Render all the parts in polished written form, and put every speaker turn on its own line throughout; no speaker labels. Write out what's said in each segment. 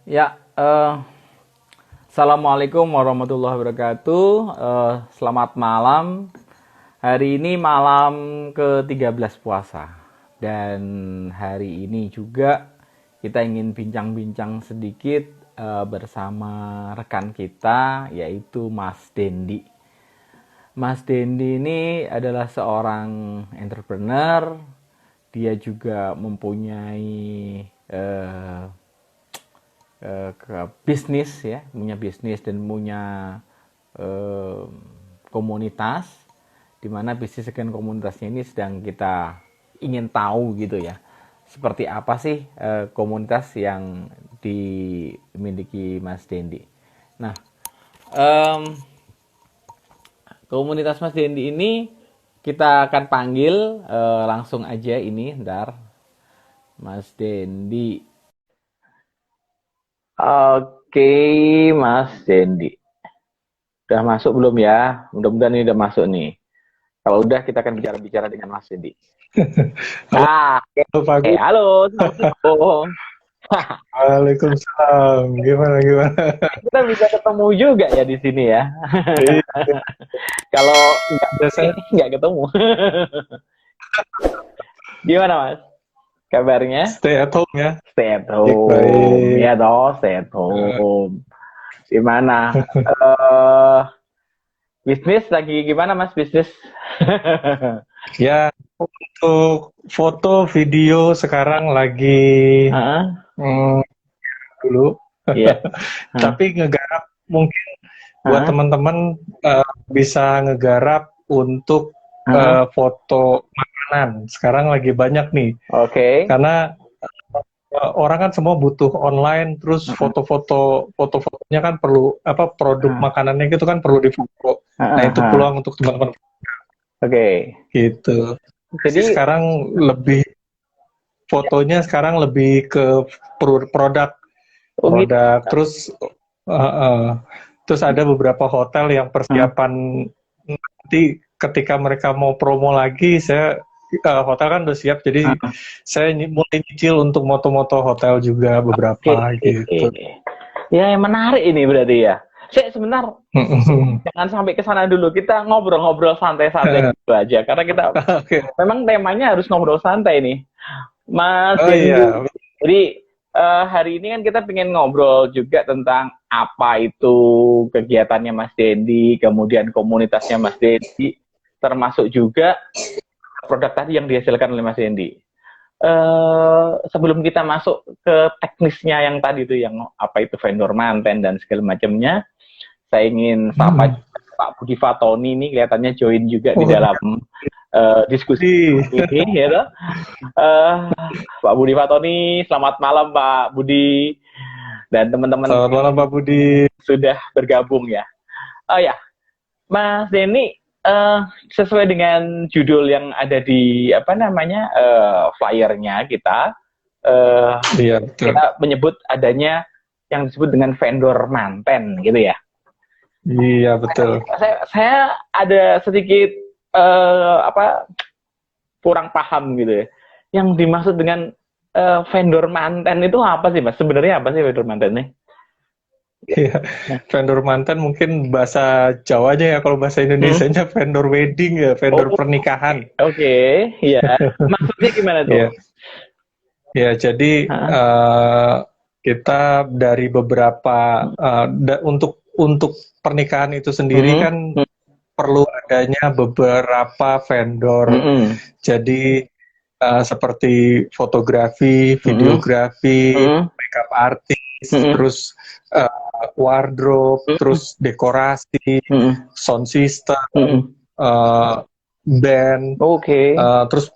Ya, Assalamualaikum warahmatullahi wabarakatuh. Selamat malam. Hari ini malam ke-13 puasa. Dan hari ini juga kita ingin bincang-bincang sedikit bersama rekan kita, yaitu Mas Dendi. Mas Dendi ini adalah seorang entrepreneur. Dia juga mempunyai ke bisnis ya, punya bisnis dan punya eh, komunitas, di mana bisnis dan komunitasnya ini sedang kita ingin tahu gitu ya, seperti apa sih komunitas yang dimiliki Mas Dendi. Nah, em, komunitas Mas Dendi ini kita akan panggil langsung aja ini, ntar Mas Dendi. Oke, Mas Dendi. Udah masuk belum ya? Mudah-mudahan ini udah masuk nih. Kalau udah, kita akan bicara-bicara dengan Mas Dendi.
Halo,
Oke.
halo Pak Gu.
Halo, Assalamualaikum.
Waalaikumsalam. Gimana gimana?
Kita bisa ketemu juga ya di sini ya.
Iya,
Kalau nggak
biasanya
nggak ketemu. Gimana Mas? Kabarnya?
stay at home ya.
Stay at
Baik
home.
baik.
Ya toh, stay at
Eh,
home. Gimana? Eh bisnis lagi gimana Mas bisnis?
Ya, untuk foto video sekarang lagi
Heeh.
hmm, dulu.
Iya. Heeh.
Tapi ngegarap mungkin buat
Heeh.
teman-teman bisa ngegarap untuk
Heeh.
foto makanan. Sekarang lagi banyak nih.
Oke.
Karena orang kan semua butuh online, terus
Heeh.
foto-fotonya kan perlu apa produk
Heeh.
makanannya gitu kan perlu difoto. Nah
Heeh.
itu
Heeh.
peluang untuk teman-teman
Oke.
gitu. Sih
Jadi
sekarang lebih
ya,
fotonya sekarang lebih ke produk
oh gitu.
produk uh, uh, terus ada beberapa hotel yang
Heeh.
persiapan nanti ketika mereka mau promo lagi hotel kan udah siap jadi
Heeh.
saya mulai nyicil untuk moto-moto hotel juga
Oke.
beberapa gitu.
Ya, yang menarik ini berarti ya. Saya sebentar, jangan sampai ke sana dulu. Kita ngobrol-ngobrol santai-santai dulu aja. Karena kita
Oke.
memang temanya harus ngobrol santai nih. Mas
Oh
Dendi.
iya,
Jadi hari ini kan kita pengen ngobrol juga tentang apa itu kegiatannya Mas Dendi, kemudian komunitasnya Mas Dendi, termasuk juga produk tadi yang dihasilkan oleh Mas Dendi. Sebelum kita masuk ke teknisnya yang tadi itu, yang apa itu vendor manten dan segala macamnya, saya ingin sapa
hmm.
Pak Budi Fatoni ini kelihatannya join juga di
Oh
dalam diskusi
iya.
ini, ya toh? Pak Budi Fatoni, selamat malam Pak Budi dan teman-teman
Selamat malam Pak Budi.
sudah bergabung ya. Oh ya, Mas Denny, eh, sesuai dengan judul yang ada di apa namanya flyernya kita, eh,
Iya betul.
kita menyebut adanya yang disebut dengan vendor manten gitu ya.
Iya betul.
Saya ada sedikit apa kurang paham gitu ya. Yang dimaksud dengan vendor manten itu apa sih Mas? Sebenarnya apa sih vendor manten ini?
Iya. Vendor mantan mungkin bahasa Jawanya ya, kalau bahasa
Hmm?
Indonesianya vendor wedding ya, vendor
Oh,
pernikahan.
oke, ya. Maksudnya gimana tuh?
Iya. Ya, jadi
Hah?
kita dari beberapa untuk pernikahan itu sendiri
Hmm?
kan perlu adanya beberapa vendor.
Hmm?
Jadi seperti fotografi,
Hmm?
videografi,
Hmm?
makeup artist,
Hmm?
terus wardrobe,
Hmm?
terus dekorasi,
Hmm?
sound system,
Hmm?
uh, band,
Oke.
terus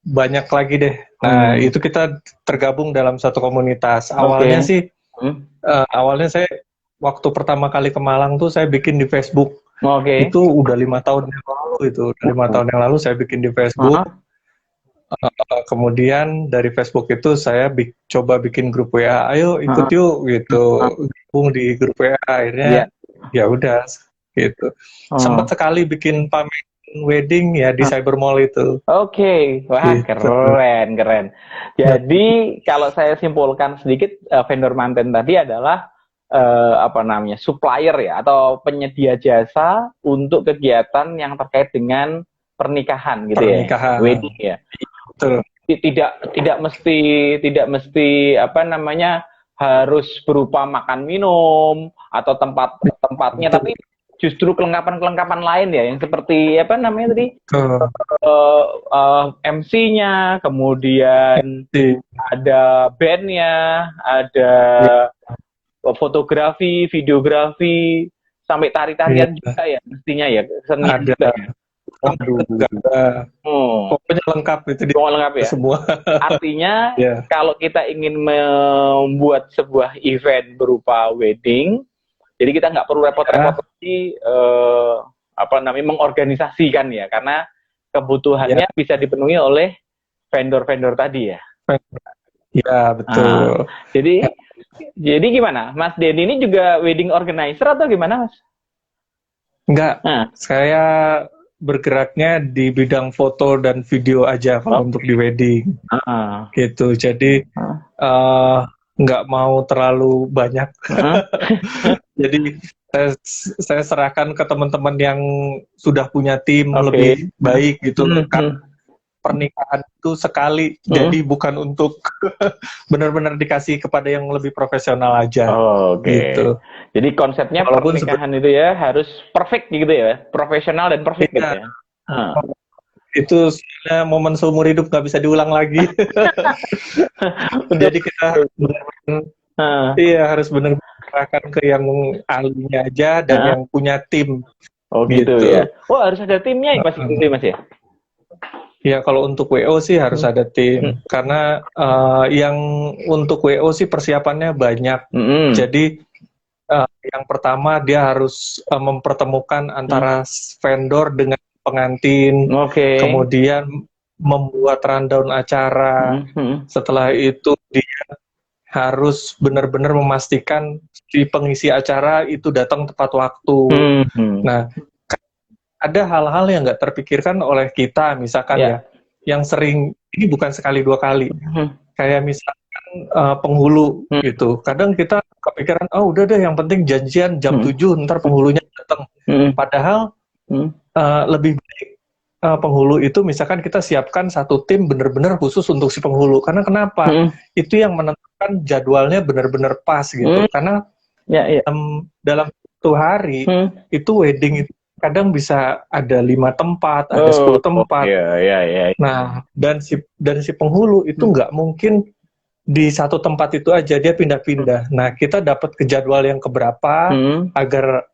banyak lagi deh. Nah,
Hmm.
itu kita tergabung dalam satu komunitas. Awalnya
Oke.
sih,
Hmm?
awalnya saya waktu pertama kali ke Malang tuh saya bikin di Facebook.
Oke.
Itu udah 5 tahun yang lalu itu, udah 5 tahun yang lalu saya bikin di Facebook.
Hah?
Kemudian dari Facebook itu saya coba bikin grup WA, ayo ikut
Hah?
yuk gitu,
Hah?
gabung di grup WA.
Ya.
Akhirnya ya udah gitu. Sempat
Oh.
sekali bikin pamer wedding ya di Cyber Mall itu.
Oke, wah
Gitu.
keren. Jadi kalau saya simpulkan sedikit, vendor manten tadi adalah apa namanya, supplier ya, atau penyedia jasa untuk kegiatan yang terkait dengan pernikahan gitu
Pernikahan.
ya, wedding ya.
Betul.
Tidak mesti apa namanya, harus berupa makan minum atau tempatnya, tapi justru kelengkapan lain ya, yang seperti apa namanya tadi, MC-nya, kemudian ada bandnya, ada fotografi, videografi, sampai tari-tarian juga ya mestinya ya, senian juga ya.
Pokoknya lengkap itu
lengkap ya
semua.
Artinya kalau kita ingin membuat sebuah event berupa wedding, jadi kita nggak perlu repot-repot lagi apa namanya, mengorganisasikan ya, karena kebutuhannya bisa dipenuhi oleh vendor-vendor tadi ya.
Ya betul.
Jadi gimana, Mas Denny ini juga wedding organizer atau gimana, Mas?
Enggak, saya bergeraknya di bidang foto dan video aja kalau untuk di wedding. Gitu. Jadi nggak mau terlalu banyak. Jadi saya serahkan ke teman-teman yang sudah punya tim lebih baik gitu. Kan pernikahan itu sekali, jadi bukan untuk benar-benar dikasih kepada yang lebih profesional aja. Gitu.
Jadi konsepnya pernikahan itu ya harus perfect gitu ya, profesional dan perfect gitu ya.
Itu sebenarnya momen seumur hidup, nggak bisa diulang lagi. Jadi kita harus benar-benar ke yang ahlinya aja dan yang punya tim.
Gitu ya. Harus ada timnya ya, Mas, gitu Mas ya?
Ya, kalau untuk WO sih harus ada tim, karena yang untuk WO sih persiapannya banyak. Jadi yang pertama dia harus mempertemukan antara vendor dengan pengantin, kemudian membuat rundown acara. Setelah itu dia harus benar-benar memastikan si pengisi acara itu datang tepat waktu. Nah, ada hal-hal yang nggak terpikirkan oleh kita, misalkan yang sering, ini bukan sekali dua kali, kayak misalkan penghulu gitu. Kadang kita kepikiran, udah deh yang penting janjian jam 7, ntar penghulunya datang. Padahal lebih baik penghulu itu misalkan kita siapkan satu tim benar-benar khusus untuk si penghulu. Karena kenapa? Itu yang menentukan jadwalnya benar-benar pas gitu. Karena dalam satu hari itu wedding itu kadang bisa ada 5 tempat, ada 10 tempat. Nah, dan si penghulu itu nggak mungkin di satu tempat itu aja, dia pindah-pindah. Nah, kita dapat ke jadwal yang keberapa agar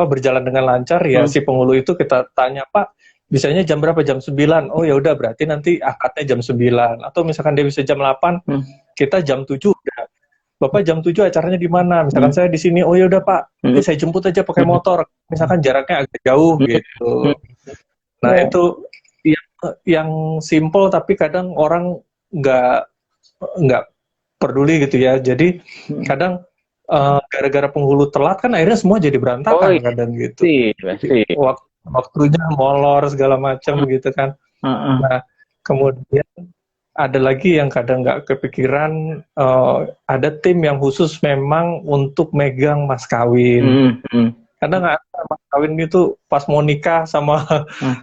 berjalan dengan lancar ya. Si penghulu itu kita tanya, Pak, bisanya jam berapa? Jam 9. Oh ya udah, berarti nanti akadnya jam 9. Atau misalkan dia bisa jam 8, kita jam 7 udah. Bapak jam 7 acaranya di mana? Misalkan saya di sini, oh ya udah Pak, saya jemput aja pakai motor. Misalkan jaraknya agak jauh gitu. Nah itu yang simple, tapi kadang orang nggak peduli gitu ya. Jadi kadang gara-gara penghulu telat kan akhirnya semua jadi berantakan kadang gitu. Waktunya molor segala macam gitu kan. Nah kemudian ada lagi yang kadang nggak kepikiran, ada tim yang khusus memang untuk megang mas kawin. Kadang nggak mas kawin itu pas mau nikah sama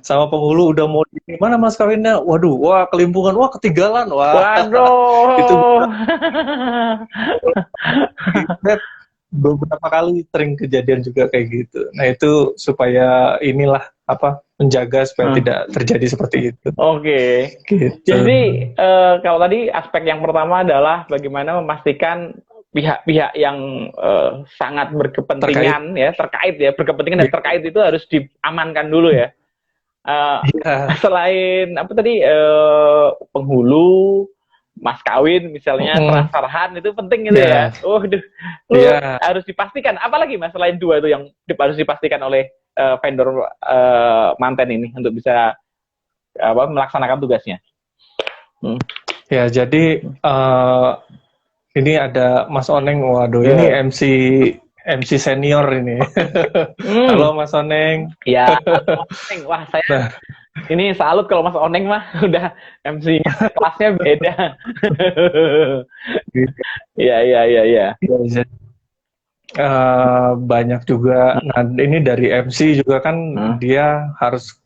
penghulu udah mau di mana mas kawinnya, waduh, wah kelimpungan, wah ketinggalan,
waduh.
Itu beberapa kali sering kejadian juga kayak gitu. Nah itu supaya menjaga supaya tidak terjadi seperti itu.
Gitu. Jadi kalau tadi aspek yang pertama adalah bagaimana memastikan pihak-pihap yang sangat berkepentingan berkepentingan dan terkait itu harus diamankan dulu ya. Selain apa tadi, penghulu, mas kawin misalnya, serahan itu penting gitu ya. Harus dipastikan. Apalagi Mas selain 2 itu yang harus dipastikan oleh vendor manten ini untuk bisa melaksanakan tugasnya.
Ya, jadi ini ada Mas Oneng, waduh ini MC senior ini. Halo Mas Oneng.
Ya, Oneng. Wah, saya
Nah,
ini salut kalau Mas Oneng mah udah MC kelasnya beda. Iya, iya, iya, iya.
Banyak juga. Nah, ini dari MC juga kan dia harus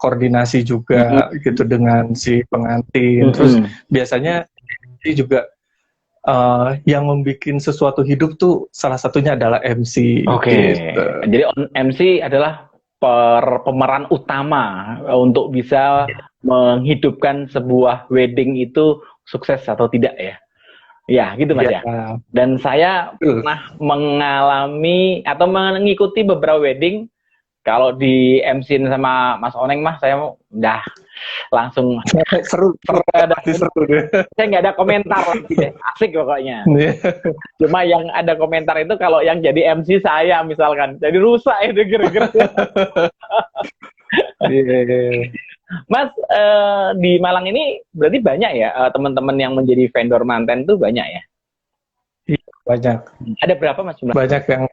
koordinasi juga gitu dengan si pengantin. Terus biasanya MC juga yang membuat sesuatu hidup tuh salah satunya adalah MC.
Oke.
Gitu.
Jadi MC adalah pemeran utama untuk bisa menghidupkan sebuah wedding itu sukses atau tidak ya. Ya, gitu Mas ya. Dan saya pernah mengalami atau mengikuti beberapa wedding. Kalau di MC sama Mas Oneng mah saya udah langsung
seru deh.
Saya nggak ada komentar lagi deh. Asik pokoknya. Cuma yang ada komentar itu kalau yang jadi MC saya misalkan. Jadi rusak itu gara-gara. Mas, di Malang ini berarti banyak ya teman-teman yang menjadi vendor manten tuh banyak ya?
Iya, banyak.
Ada berapa Mas jumlah?
Banyak yang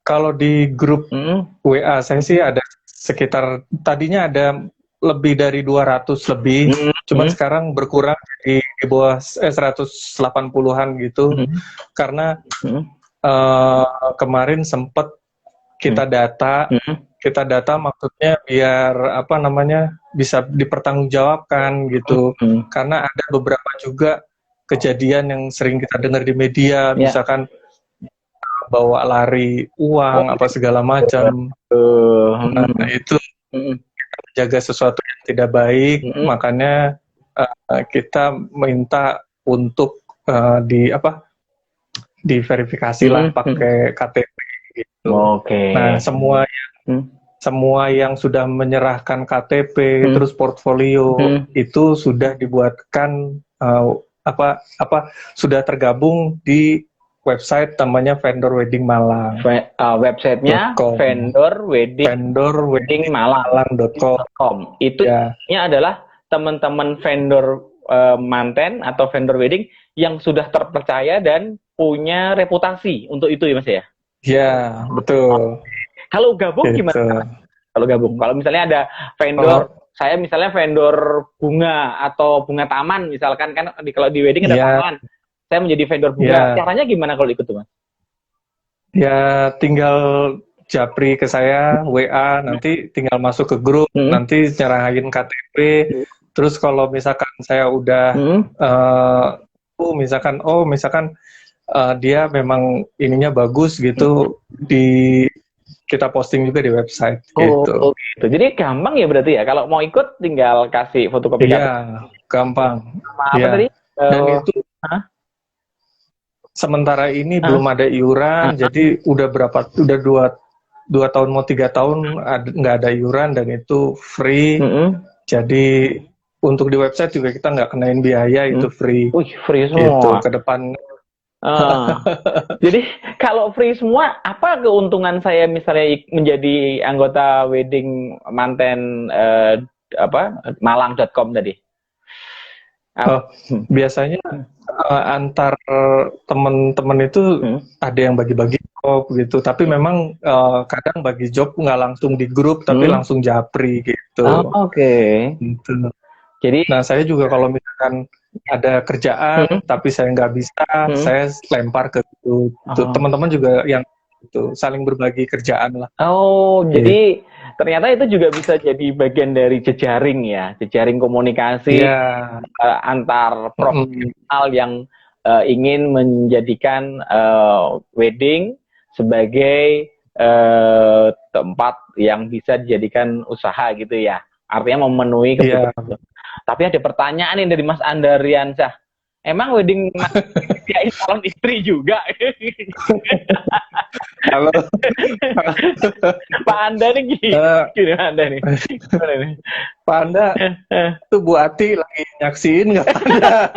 kalau di grup WA saya sih ada sekitar, tadinya ada lebih dari 200 lebih, cuma sekarang berkurang di bawah 180-an gitu, karena kemarin sempat kita data maksudnya biar apa namanya bisa dipertanggungjawabkan gitu, karena ada beberapa juga kejadian yang sering kita dengar di media, misalkan bawa lari uang apa segala macam. Nah, itu kita menjaga sesuatu yang tidak baik, makanya kita minta untuk diverifikasi lah pakai KTP gitu. Nah, semua yang sudah menyerahkan KTP terus portfolio itu sudah dibuatkan sudah tergabung di website namanya Vendor Wedding Malang.
Websitenya vendorweddingmalang.com. Itu adalah teman-teman vendor manten atau vendor wedding yang sudah terpercaya dan punya reputasi untuk itu ya Mas ya?
Ya, betul.
Kalau gabung gimana? Kalau gabung, kalau misalnya ada vendor, saya misalnya vendor bunga atau bunga taman misalkan, kan kalau di wedding ada taman. Saya menjadi vendor bunga. Caranya gimana kalau ikut tuh Mas?
Ya tinggal japri ke saya, WA, nanti tinggal masuk ke grup, nanti nyerahin KTP, terus kalau misalkan saya udah misalkan dia memang ininya bagus gitu, kita posting juga di website gitu.
Gitu. Jadi gampang ya berarti ya, kalau mau ikut tinggal kasih fotokopi.
Iya, gampang.
Apa tadi?
Dan itu sementara ini belum ada iuran, jadi udah dua tahun mau 3 tahun nggak ada iuran dan itu free. Jadi untuk di website juga kita nggak kenain biaya, itu free.
Free semua.
Gitu, ke depan.
Jadi kalau free semua, apa keuntungan saya misalnya menjadi anggota wedding manten malang.com tadi?
Biasanya antar teman-teman itu ada yang bagi-bagi job gitu, tapi memang kadang bagi job nggak langsung di grup, tapi langsung japri gitu. Gitu. Jadi, nah saya juga kalau misalkan ada kerjaan tapi saya nggak bisa, saya lempar ke grup. Teman-teman juga yang itu saling berbagi kerjaan lah.
Jadi ternyata itu juga bisa jadi bagian dari jejaring ya, jejaring komunikasi antar profesional yang ingin menjadikan wedding sebagai tempat yang bisa dijadikan usaha gitu ya. Artinya memenuhi kebutuhan. Tapi ada pertanyaan nih dari Mas Andariansyah. Emang wedding dia calon istri juga?
Halo.
Pak Anda nih gini Anda nih.
Pak Anda itu Bu Ati lagi nyaksiin nggak Anda?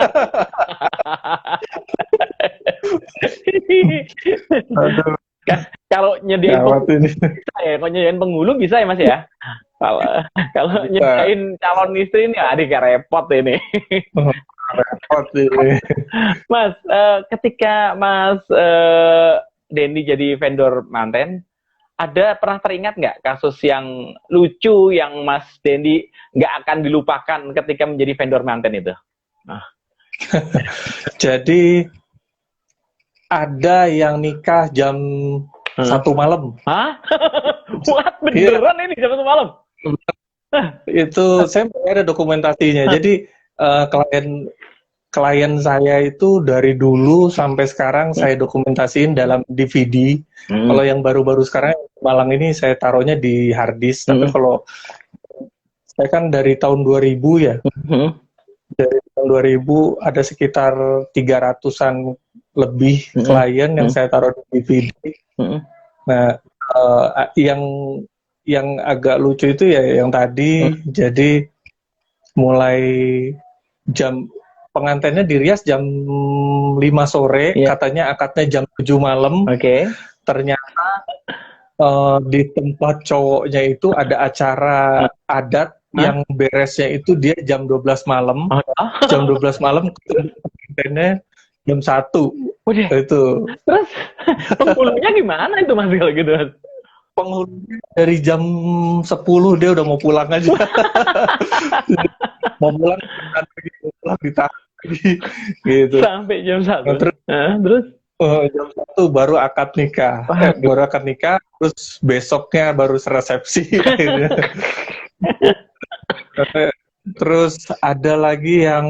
Kalau nyediain penghulu bisa ya, kalau nyediain penghulu bisa ya Mas ya? Kalau kalau nyediain calon istri ini adik repot ini.
Repot ini.
Mas, ketika Mas Dendi jadi vendor manten, ada pernah teringat nggak kasus yang lucu yang Mas Dendi nggak akan dilupakan ketika menjadi vendor manten itu? Nah.
Jadi ada yang nikah jam 1 malam.
Hah? What? Beneran ini jam 1 malam?
Itu saya ada dokumentasinya. Jadi klien saya itu dari dulu sampai sekarang saya dokumentasiin dalam DVD. Kalau yang baru-baru sekarang Malang ini saya taruhnya di hard disk. Tapi kalau saya kan dari tahun 2000 ya. Dari tahun 2000 ada sekitar 300-an lebih klien yang saya taruh di DVD. Nah, yang agak lucu itu ya yang tadi, jadi mulai pengantinnya dirias jam 5 sore, katanya akadnya jam 7 malam. Ternyata di tempat cowoknya itu ada acara adat yang beresnya itu dia jam 12 malam. Jam 12 malam pengantinnya jam 1. Itu.
Terus penghulunya gimana itu Mas kalau gitu Mas?
Penghulunya dari jam 10 dia udah mau pulang aja. Mau pulang ditahan gitu.
Sampai jam 1. Terus
jam 1 baru akad nikah. Baru akad nikah, terus besoknya baru resepsi. Terus ada lagi yang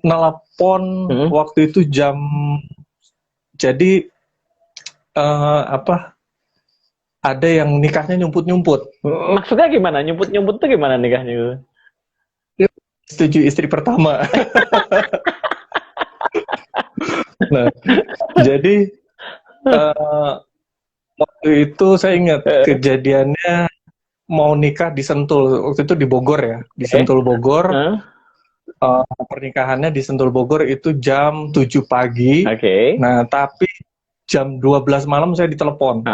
nelpon waktu itu jadi ada yang nikahnya nyumput-nyumput.
Maksudnya gimana? Nyumput-nyumput tuh gimana nikahnya?
Setuju istri pertama. Nah, jadi waktu itu saya ingat kejadiannya mau nikah di Sentul. Waktu itu di Bogor ya, di Sentul Bogor. Pernikahannya di Sentul Bogor itu jam 7 pagi. Nah, tapi jam 12 malam saya ditelepon.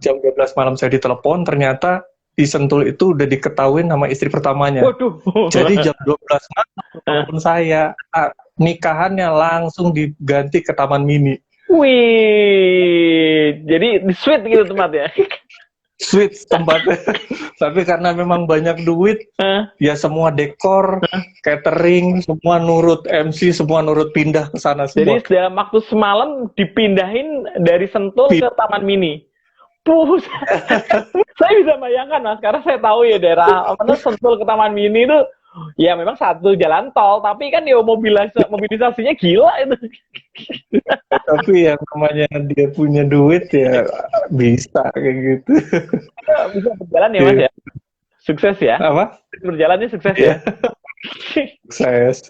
Jam 12 malam saya ditelepon, ternyata di Sentul itu udah diketahuin sama istri pertamanya.
Waduh.
Jadi jam 12 malam telepon saya, nikahannya langsung diganti ke Taman Mini.
Wih, jadi sweet gitu tempatnya.
Sweet tempatnya. Tapi karena memang banyak duit, ya semua dekor, catering, semua nurut MC, semua nurut pindah ke sana semua.
Jadi dalam waktu semalam dipindahin dari Sentul ke Taman Mini. Saya bisa bayangkan Mas, karena saya tahu ya daerah Sentul ke Taman Mini itu ya memang satu jalan tol, tapi kan ya mobilisasinya gila itu.
Tapi yang namanya dia punya duit ya bisa kayak gitu.
Bisa berjalan ya Mas ya? Sukses ya?
Apa?
Berjalannya sukses ya?
Sukses.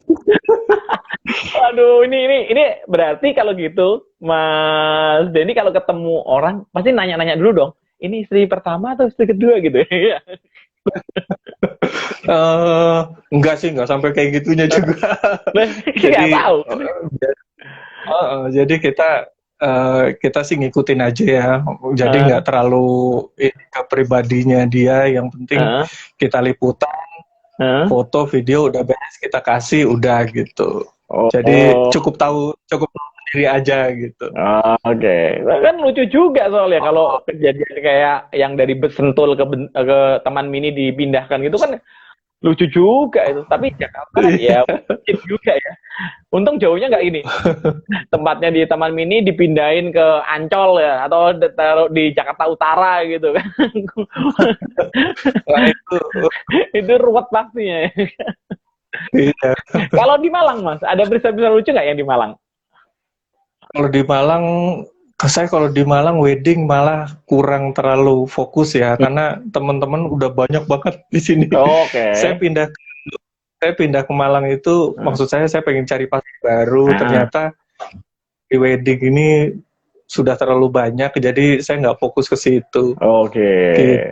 Aduh, ini berarti kalau gitu, Mas Denny kalau ketemu orang pasti nanya-nanya dulu dong. Ini istri pertama atau istri kedua gitu ya?
Enggak sih, enggak sampai kayak gitunya juga.
Jadi tahu.
Jadi kita sih ngikutin aja ya. Jadi nggak terlalu ke pribadinya dia. Yang penting kita liputan, foto, video udah beres kita kasih udah gitu. Jadi cukup tahu sendiri aja gitu.
Oke. Kan lucu juga soalnya kalau kejadian kayak yang dari Sentul ke Taman Mini dipindahkan gitu kan lucu juga itu. Tapi Jakarta ya mungkin juga ya. Untung jauhnya nggak ini. Tempatnya di Taman Mini dipindahin ke Ancol ya, atau taruh di Jakarta Utara gitu kan.
Nah,
itu ruwet pastinya.
Iya.
Kalau di Malang Mas, ada berita-berita lucu nggak yang di Malang?
Kalau di Malang, kalau di Malang wedding malah kurang terlalu fokus ya, karena teman-teman udah banyak banget di sini. Saya pindah ke Malang itu, maksud saya pengen cari pasar baru. Ternyata di wedding ini sudah terlalu banyak, jadi saya nggak fokus ke situ.
Gitu.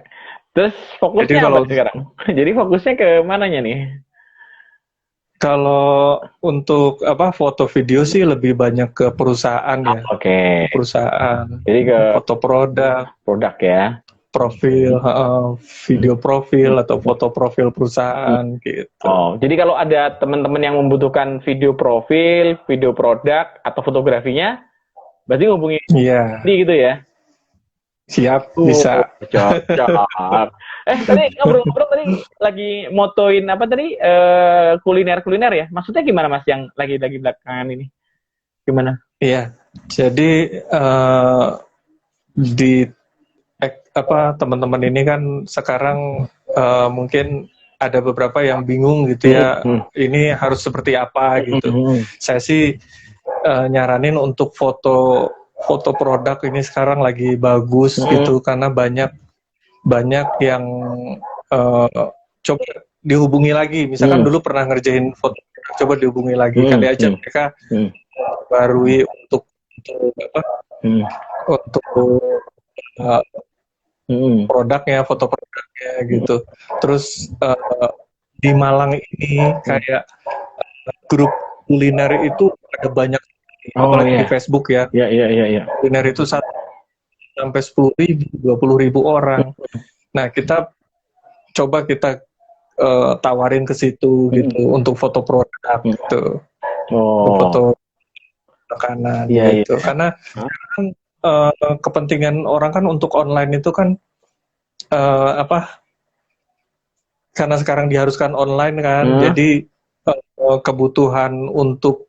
Terus fokusnya apa sekarang? Jadi fokusnya ke mananya nih?
Kalau untuk foto video sih lebih banyak ke perusahaan ya. Perusahaan.
Jadi ke
foto produk
ya.
profil, video profil atau foto profil perusahaan gitu.
Oh, jadi kalau ada teman-teman yang membutuhkan video profil, video produk atau fotografinya, berarti hubungi gitu ya?
Siap, bisa.
Cocok. Tadi ngobrol-ngobrol tadi lagi motoin apa tadi? Kuliner ya? Maksudnya gimana Mas yang lagi belakangan ini? Gimana?
Iya, jadi di teman-teman ini kan sekarang mungkin ada beberapa yang bingung gitu ya, ini harus seperti apa gitu. Saya sih nyaranin untuk foto produk ini sekarang lagi bagus gitu, karena banyak yang coba dihubungi lagi. Misalkan dulu pernah ngerjain foto, coba dihubungi lagi, kali aja mereka barui untuk produknya, foto produknya gitu. Terus di Malang ini kayak grup kuliner itu ada banyak, apalagi di Facebook ya.
Iya.
Kuliner itu sampai 10.000, 20.000 orang. Nah, kita coba tawarin ke situ gitu untuk foto produk gitu. Foto makanan gitu. Karena kan kepentingan orang kan untuk online itu kan karena sekarang diharuskan online kan, jadi kebutuhan untuk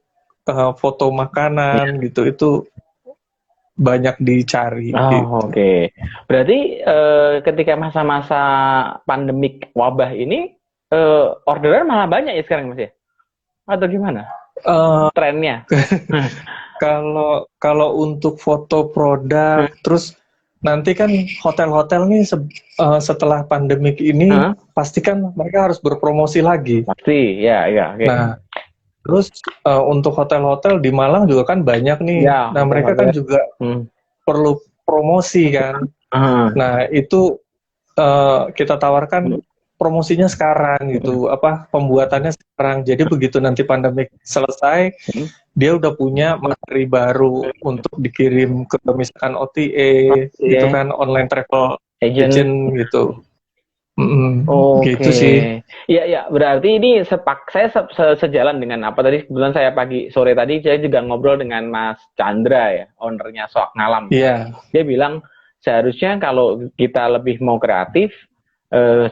foto makanan gitu itu banyak dicari. Gitu.
Oke. Berarti ketika masa-masa pandemik wabah ini orderan malah banyak ya sekarang Mas ya? Atau gimana? Trennya?
Kalau untuk foto produk, terus nanti kan hotel-hotel nih setelah pandemik ini pasti kan mereka harus berpromosi lagi.
Pasti, ya. Okay.
Nah, terus untuk hotel-hotel di Malang juga kan banyak nih. Nah, mereka kan juga perlu promosi kan. Nah, itu kita tawarkan promosinya sekarang gitu, pembuatannya sekarang. Jadi begitu nanti pandemik selesai, dia udah punya materi baru untuk dikirim ke misalkan OTA, gitu kan, online travel agent gitu. Gitu sih.
Iya, berarti ini saya sejalan dengan apa tadi, kebetulan saya sore tadi saya juga ngobrol dengan Mas Chandra ya, ownernya Soak Ngalam.
Iya.
Dia bilang seharusnya kalau kita lebih mau kreatif,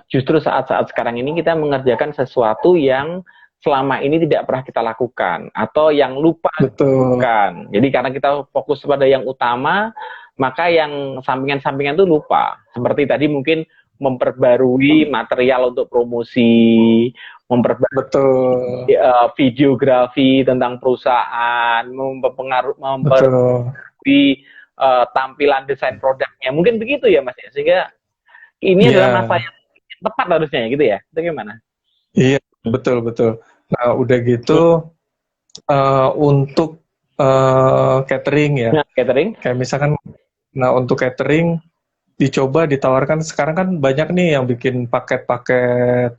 justru saat-saat sekarang ini kita mengerjakan sesuatu yang selama ini tidak pernah kita lakukan atau yang lupa lakukan. Jadi karena kita fokus pada yang utama, maka yang sampingan-sampingan itu lupa. Seperti tadi mungkin memperbarui material untuk promosi, memperbarui videografi tentang perusahaan, memperbarui tampilan desain produknya. Mungkin begitu ya Mas ya, sehingga ini adalah masa yang tepat harusnya gitu ya. Itu gimana?
Iya, betul. Nah, udah gitu untuk catering ya.
Catering?
Kayak misalkan, untuk catering dicoba ditawarkan sekarang kan banyak nih yang bikin paket-paket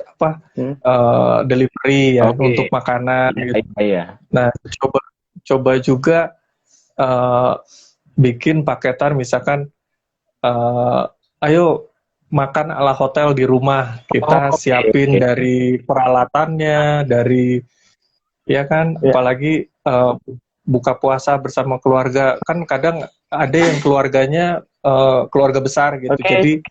delivery ya untuk makanan gitu.
Iya.
Nah, coba juga bikin paketan misalkan ayo makan ala hotel di rumah, kita siapin dari peralatannya, dari apalagi buka puasa bersama keluarga, kan kadang ada yang keluarganya keluarga besar gitu, jadi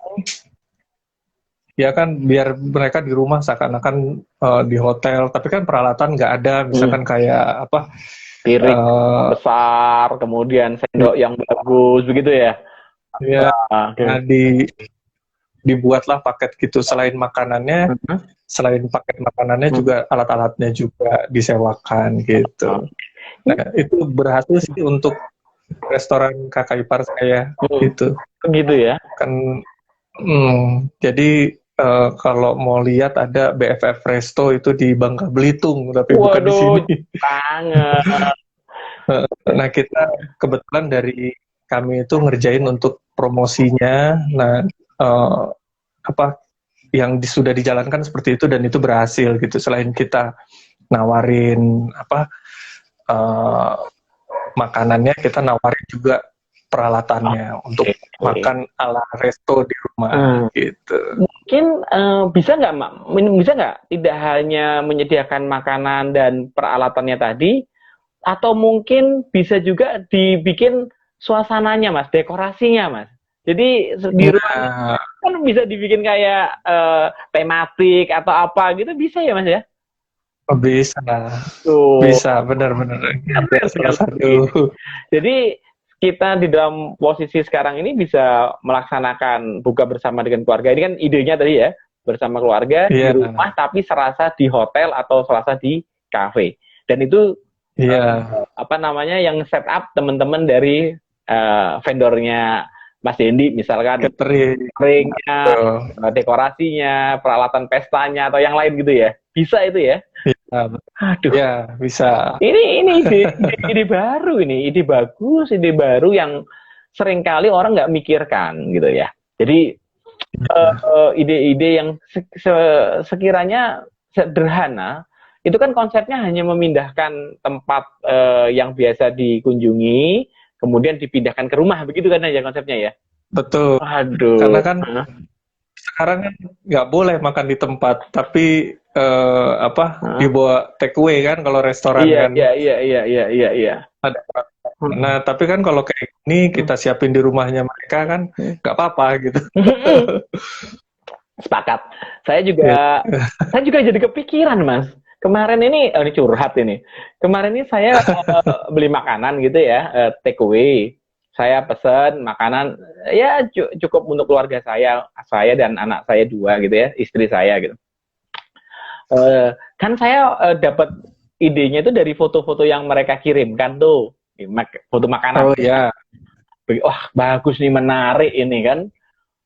ya kan biar mereka di rumah seakan-akan di hotel, tapi kan peralatan nggak ada, misalkan kayak
piring besar, kemudian sendok yang bagus begitu ya.
Ya, dibuatlah paket gitu. Selain paket makanannya juga alat-alatnya juga disewakan gitu. Nah, itu berhasil sih untuk restoran kakak ipar saya gitu.
Gitu ya.
Kan jadi kalau mau lihat ada BFF Resto itu di Bangka Belitung, tapi bukan di sini.
Banget.
Nah, kita kebetulan dari kami itu ngerjain untuk promosinya. Nah, yang sudah dijalankan seperti itu dan itu berhasil gitu. Selain kita nawarin makanannya, kita nawarin juga peralatannya untuk makan ala resto di rumah gitu.
Mungkin bisa nggak tidak hanya menyediakan makanan dan peralatannya tadi, atau mungkin bisa juga dibikin suasananya Mas, dekorasinya Mas. Jadi di rumah kan bisa dibikin kayak tematik atau apa gitu, bisa ya Mas ya?
Bisa, bisa, benar-benar.
Jadi kita di dalam posisi sekarang ini bisa melaksanakan buka bersama dengan keluarga. Ini kan idenya tadi ya, bersama keluarga di rumah tapi serasa di hotel atau serasa di kafe. Dan itu yang set up teman-teman dari vendornya Mas Dendi, misalkan cateringnya, dekorasinya, peralatan pestanya atau yang lain gitu ya. Bisa itu ya?
Aduh. Ya, bisa.
Ini ide baru ini, ide bagus, ide baru yang seringkali orang nggak mikirkan gitu ya. Jadi ide-ide yang sekiranya sederhana, itu kan konsepnya hanya memindahkan tempat yang biasa dikunjungi, kemudian dipindahkan ke rumah, begitu kan aja konsepnya ya?
Betul.
Aduh.
Karena kan sekarang kan nggak boleh makan di tempat, tapi dibawa take away kan kalau restoran kan.
Iya.
Ada. Nah, tapi kan kalau kayak gini kita siapin di rumahnya mereka kan nggak apa-apa gitu.
Sepakat. Saya juga jadi kepikiran Mas. Kemarin ini curhat ini. Kemarin ini saya beli makanan gitu ya, take away. Saya pesen makanan ya cukup untuk keluarga saya dan anak saya 2 gitu ya, istri saya gitu. Kan saya dapat idenya itu dari foto-foto yang mereka kirimkan tuh, foto makanan.
Oh ya.
Wah, bagus nih, menarik ini kan.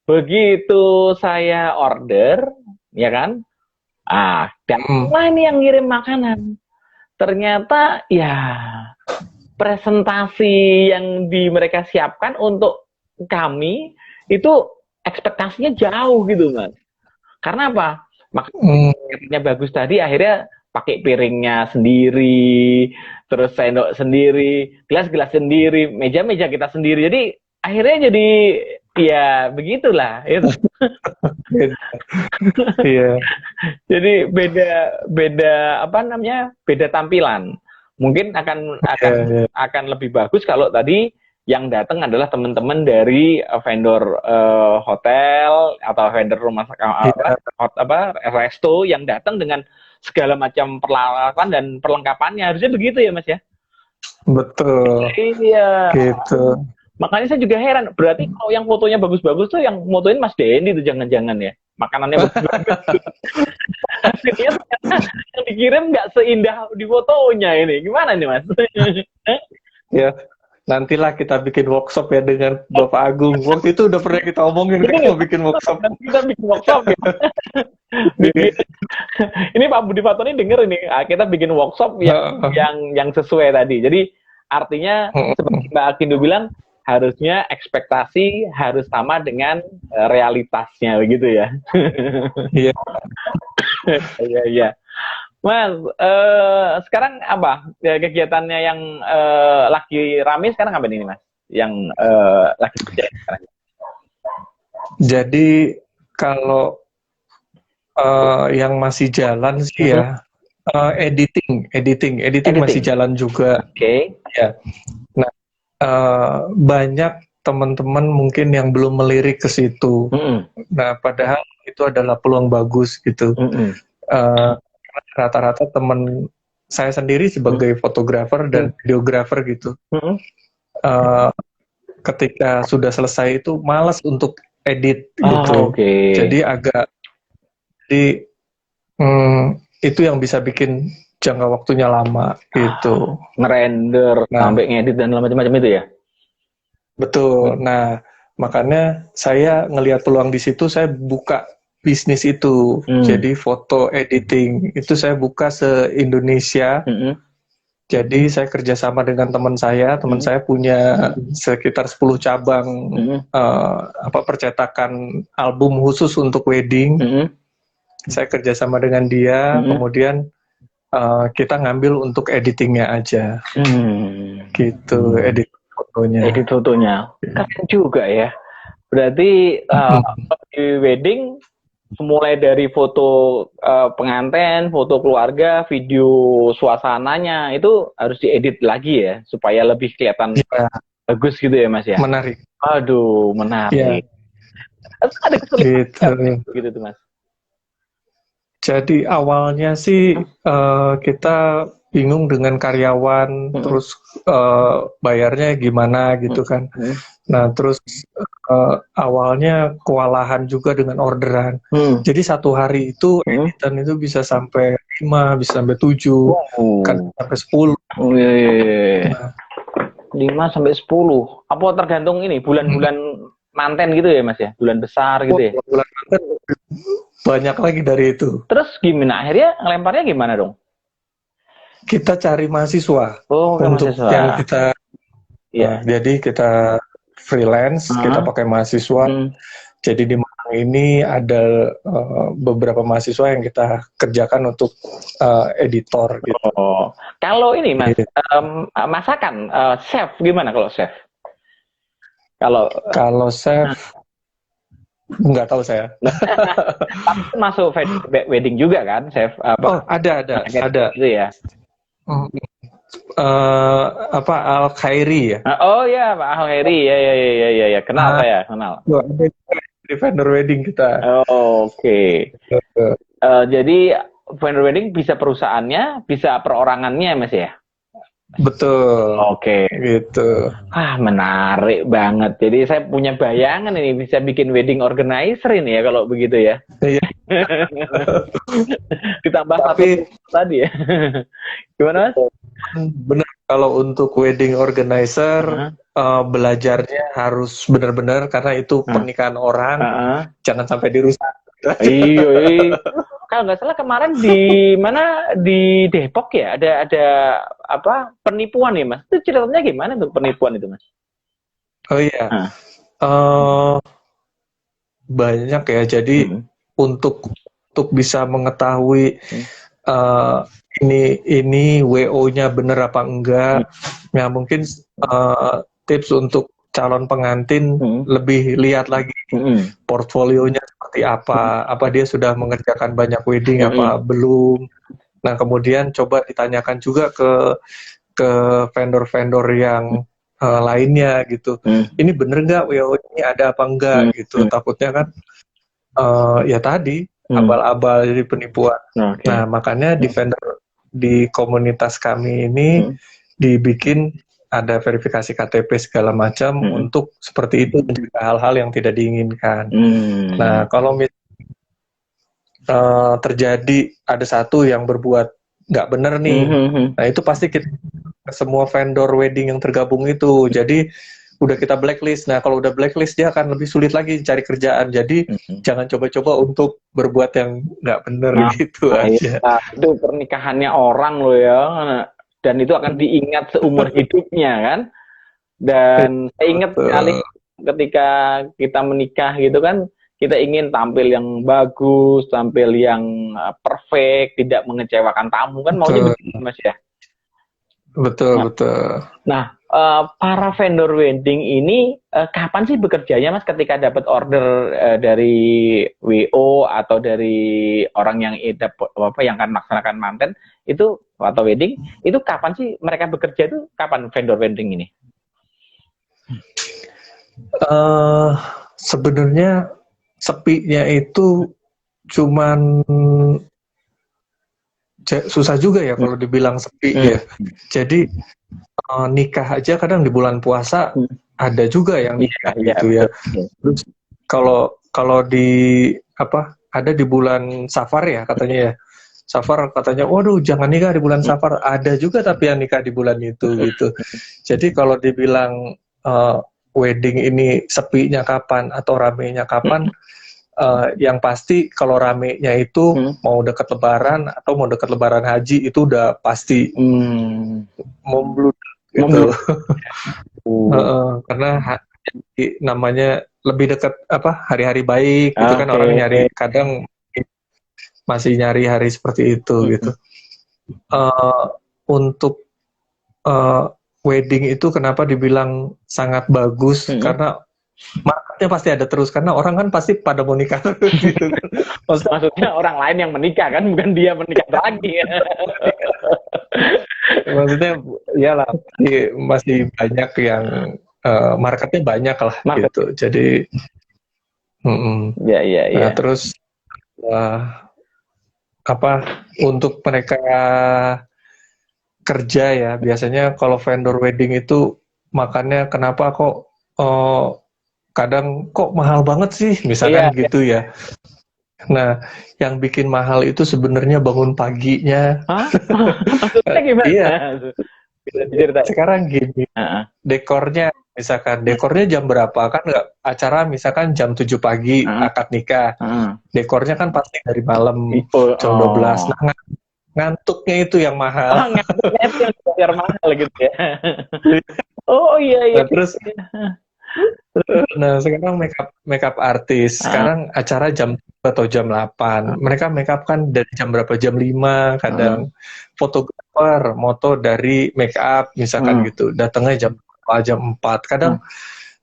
Begitu saya order, ya kan? Dan ini yang ngirim makanan. Ternyata ya presentasi yang mereka siapkan untuk kami itu ekspektasinya jauh gitu Mas. Karena apa? Makanannya bagus tadi, akhirnya pakai piringnya sendiri, terus sendok sendiri, gelas-gelas sendiri, meja-meja kita sendiri. Jadi akhirnya jadi ya begitulah itu.
Iya.
Jadi beda beda tampilan. Mungkin akan lebih bagus kalau tadi yang datang adalah teman-teman dari vendor hotel atau vendor rumah resto yang datang dengan segala macam peralatan dan perlengkapannya. Harusnya begitu ya Mas ya?
Betul.
Iya.
Gitu.
Makanya saya juga heran, berarti kalau yang fotonya bagus-bagus tuh yang motoin Mas Dendi tuh jangan-jangan ya? Makanannya bagus-bagus. Hasilnya yang dikirim nggak seindah di fotonya ini. Gimana nih Mas?
Ya, nantilah kita bikin workshop ya dengan Bapak Agung. Waktu itu udah pernah kita omongin kita mau bikin workshop.
Kita bikin workshop ya. Ini Pak Budi Fatoni denger ini, kita bikin workshop yang sesuai tadi. Jadi artinya seperti Mbak Akindo bilang, harusnya ekspektasi harus sama dengan realitasnya begitu ya.
Iya.
Iya. Mas, sekarang apa kegiatannya yang lagi rame sekarang apa ini Mas? Yang lagi berjalan sekarang?
Jadi kalau yang masih jalan sih ya editing masih jalan juga.
Oke.
Ya. Nah, banyak teman-teman mungkin yang belum melirik ke situ. Nah, padahal itu adalah peluang bagus gitu. Rata-rata teman saya sendiri sebagai fotografer dan videografer gitu. Ketika sudah selesai itu malas untuk edit gitu. Jadi itu yang bisa bikin jangka waktunya lama gitu.
Ngerender sampai ngedit dan macam-macam itu ya.
Betul. Nah, makanya saya ngelihat peluang di situ, saya buka bisnis itu. Jadi foto editing itu saya buka se-Indonesia. Jadi saya kerjasama dengan teman saya punya sekitar 10 cabang percetakan album khusus untuk wedding. Saya kerjasama dengan dia, kemudian kita ngambil untuk editingnya aja, gitu, edit fotonya.
Edit fotonya. Keren juga ya. Berarti di wedding mulai dari foto pengantin, foto keluarga, video suasananya itu harus diedit lagi ya supaya lebih kelihatan bagus gitu ya Mas ya.
Menarik.
Aduh, menarik. Ada kesulitan gitu tuh Mas.
Jadi awalnya sih kita bingung dengan karyawan, terus bayarnya gimana gitu kan. Nah terus awalnya kewalahan juga dengan orderan. Jadi satu hari itu editan itu bisa sampai 5, bisa sampai 7, kan sampai 10.
Nah. 5 sampai 10. Apa tergantung ini bulan-bulan manten gitu ya Mas ya? Bulan besar gitu ya?
Bulan manten banyak lagi dari itu.
Terus gimana? Akhirnya ngelemparnya gimana dong?
Kita cari mahasiswa untuk
mahasiswa.
yang kita jadi kita freelance, kita pakai mahasiswa. Jadi di Malang ini ada beberapa mahasiswa yang kita kerjakan untuk editor gitu.
Kalau ini Mas, masakan chef gimana kalau chef? Kalau
chef nggak tahu saya.
Masuk wedding juga kan, chef?
Ada.
Gitu ya.
Al Khairi ya?
Oh ya, Pak Al Khairi. Ya. Kenal saya, kenal.
Di vendor wedding kita.
Oke. Jadi vendor wedding bisa perusahaannya, bisa perorangannya Mas ya?
Betul.
Oke.
Gitu.
Menarik banget. Jadi saya punya bayangan ini bisa bikin wedding organizer ini ya kalau begitu ya.
Iya.
Ditambah tapi tadi ya. Gimana Mas?
Benar, kalau untuk wedding organizer belajarnya harus benar-benar karena itu pernikahan orang, jangan sampai dirusak.
Iya. Kalau nggak salah kemarin di mana di Depok ya ada apa penipuan ya Mas? Itu ceritanya gimana tuh penipuan itu Mas?
Oh iya, banyak ya. Jadi untuk bisa mengetahui ini WO-nya bener apa enggak, ya mungkin tips untuk calon pengantin lebih lihat lagi portfolionya seperti apa dia sudah mengerjakan banyak wedding apa belum. Nah kemudian coba ditanyakan juga ke vendor-vendor yang lainnya gitu, ini bener nggak WO ini ada apa enggak gitu. Takutnya kan ya tadi abal-abal jadi penipuan. Nah makanya di vendor di komunitas kami ini dibikin ada verifikasi KTP segala macam untuk seperti itu, mencegah hal-hal yang tidak diinginkan. Nah kalau terjadi ada satu yang berbuat nggak benar nih, nah itu pasti kita semua vendor wedding yang tergabung itu, jadi udah kita blacklist. Nah kalau udah blacklist dia akan lebih sulit lagi cari kerjaan. Jadi jangan coba-coba untuk berbuat yang nggak benar gitu aja.
Itu pernikahannya orang loh ya, dan itu akan diingat seumur hidupnya kan. Dan saya ingat sekali ketika kita menikah gitu kan, kita ingin tampil yang bagus, tampil yang perfect, tidak mengecewakan tamu kan, maunya begitu Mas ya.
Betul.
Nah, para vendor wedding ini kapan sih bekerjanya Mas ketika dapat order dari WO atau dari orang yang yang akan melaksanakan manten itu atau wedding, itu kapan sih mereka bekerja, itu kapan vendor wedding ini?
Sebenarnya sepinya itu cuman susah juga ya kalau dibilang sepi ya. Jadi nikah aja kadang di bulan puasa ada juga yang nikah gitu ya. Terus kalau di ada di bulan Safar ya katanya ya. Safar katanya, waduh jangan nikah di bulan Safar. Ada juga tapi yang nikah di bulan itu gitu. Jadi kalau dibilang wedding ini sepinya kapan atau ramenya kapan, yang pasti kalau ramenya itu mau dekat Lebaran atau mau dekat Lebaran Haji itu udah pasti membludak gitu. Karena namanya lebih dekat hari-hari baik gitu kan, orang nyari kadang masih nyari hari seperti itu gitu. Untuk wedding itu kenapa dibilang sangat bagus, karena marketnya pasti ada terus, karena orang kan pasti pada mau nikah gitu.
Maksudnya orang lain yang menikah kan, bukan dia menikah lagi.
Maksudnya iyalah, masih banyak yang marketnya banyak lah gitu. Jadi
ya.
Terus untuk mereka kerja ya, biasanya kalau vendor wedding itu makannya kenapa kok kadang kok mahal banget sih, misalkan gitu ya. Nah, yang bikin mahal itu sebenarnya bangun paginya.
Maksudnya gimana?
Iya. Sekarang gini, dekornya jam berapa, kan nggak, acara misalkan jam 7 pagi akad nikah, dekornya kan pasti dari malam jam 12. Nah, ngantuknya itu yang mahal.
Ngantuknya itu yang biar mahal gitu ya. Oh iya.
Nah, terus sekarang makeup artis, sekarang acara jam atau jam 8. Mereka makeup kan dari jam berapa? Jam 5 kadang. Fotografer moto dari makeup misalkan gitu. Datangnya jam 4. Kadang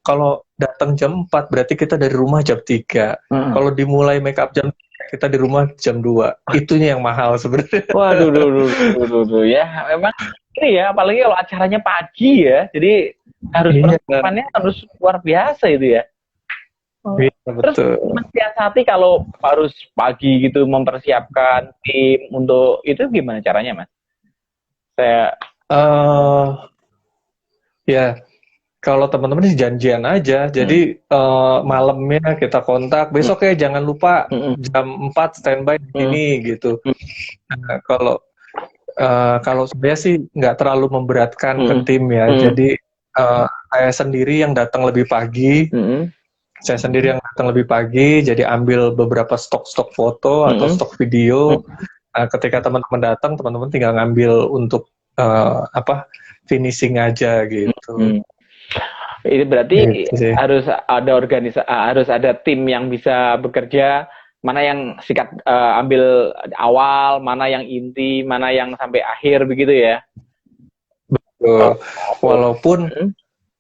kalau datang jam 4 berarti kita dari rumah jam 3. Kalau dimulai makeup jam 3, kita di rumah jam 2. Itunya yang mahal sebenarnya.
Waduh, ya memang ini ya, apalagi kalau acaranya pagi ya. Jadi harus persiapannya harus luar biasa itu ya.
Iya,
terus Mas siasati kalau harus pagi gitu mempersiapkan tim untuk itu gimana caranya, Mas?
Ya kalau teman-teman sih janjian aja. Jadi malamnya kita kontak, besok ya jangan lupa jam 4 standby di sini gitu. Nah, kalau sebenarnya sih nggak terlalu memberatkan ke tim ya. Jadi saya sendiri yang datang lebih pagi. Jadi ambil beberapa stok foto atau stok video. Ketika teman-teman datang, teman-teman tinggal ngambil untuk finishing aja gitu.
Ini berarti harus ada tim yang bisa bekerja, mana yang sikat ambil awal, mana yang inti, mana yang sampai akhir begitu ya.
Betul.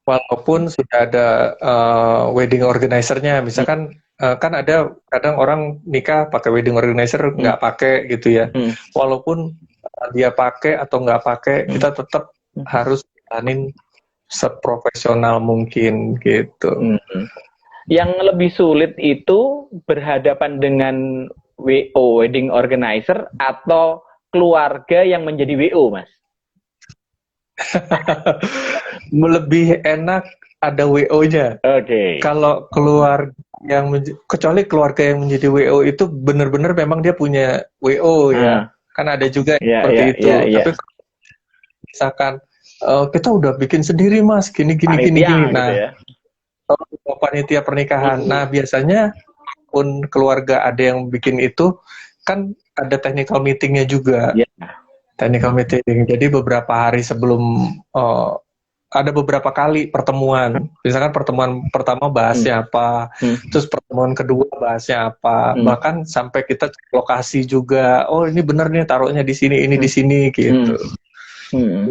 Walaupun sudah ada wedding organizer-nya, misalkan kan ada kadang orang nikah pakai wedding organizer, nggak pakai gitu ya. Walaupun dia pakai atau nggak pakai, kita tetap harus jalanin seprofesional mungkin gitu.
Yang lebih sulit itu berhadapan dengan WO, wedding organizer, atau keluarga yang menjadi WO, Mas?
Lebih enak ada WO-nya.
Oke.
Kalau kecuali keluarga yang menjadi WO itu benar-benar memang dia punya WO ya. Kan ada juga seperti itu. Tapi misalkan kita udah bikin sendiri, Mas, gini. Nah, gitu ya. Panitia pernikahan. Nah, biasanya pun keluarga ada yang bikin itu, kan ada technical meetingnya juga. Technical meeting. Jadi beberapa hari sebelum ada beberapa kali pertemuan. Misalkan pertemuan pertama bahasnya apa, terus pertemuan kedua bahasnya apa. Bahkan sampai kita cek lokasi juga. Oh, ini bener nih taruhnya di sini, ini di sini gitu.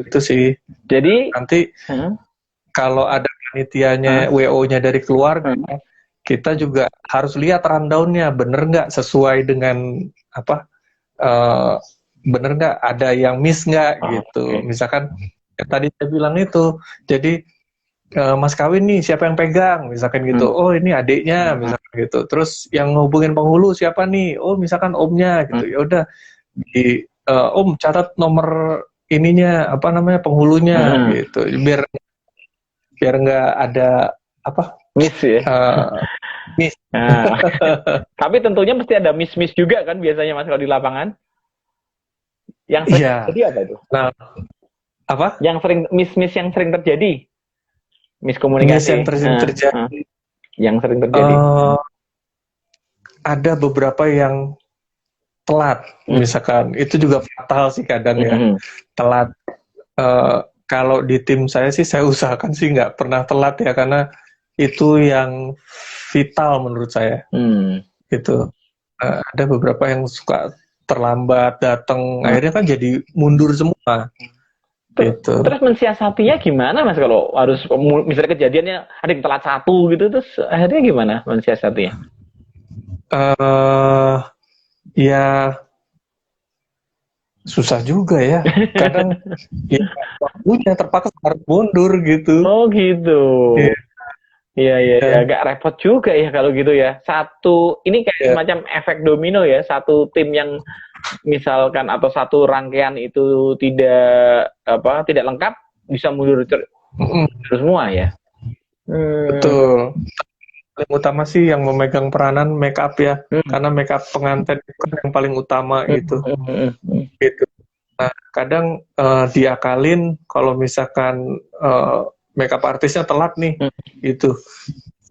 Itu sih. Jadi nanti kalau ada panitianya WO-nya dari keluarga, kita juga harus lihat rundown-nya bener nggak sesuai dengan bener nggak, ada yang miss nggak gitu. Misalkan tadi saya bilang itu, jadi mas kawin nih siapa yang pegang misalkan gitu. Oh, ini adiknya misalkan gitu. Terus yang ngubungin penghulu siapa nih? Oh, misalkan omnya gitu. Ya udah, om catat nomor ininya penghulunya gitu, biar nggak ada
miss ya.
Miss.
Tapi tentunya mesti ada miss juga kan biasanya, Mas, kalau di lapangan. Yang sering terjadi apa itu?
Nah,
Yang sering miss yang sering terjadi, miskomunikasi. Yang sering terjadi. Ada
beberapa yang telat, misalkan itu juga fatal sih kadang ya. Telat. Kalau di tim saya sih, saya usahakan sih nggak pernah telat ya, karena itu yang vital menurut saya. Gitu. Ada beberapa yang suka terlambat datang, akhirnya kan jadi mundur semua. Gitu.
Terus mensiasatinya gimana Mas kalau harus misalnya kejadiannya ada yang telat satu gitu, terus akhirnya gimana mensiasatinya?
Ya susah juga ya. Kadang ya waktunya terpaksa harus mundur gitu.
Oh gitu.
Iya.
Iya, iya, ya, agak repot juga ya kalau gitu ya. Satu, ini kayak
Ya.
semacam efek domino ya. Satu tim yang misalkan atau satu rangkaian itu tidak lengkap, bisa mundur terus semua ya.
Betul. Paling utama sih yang memegang peranan make up ya, karena make up pengantin itu kan yang paling utama gitu. Gitu. Nah, kadang diakalin kalau misalkan make up artisnya telat nih, gitu.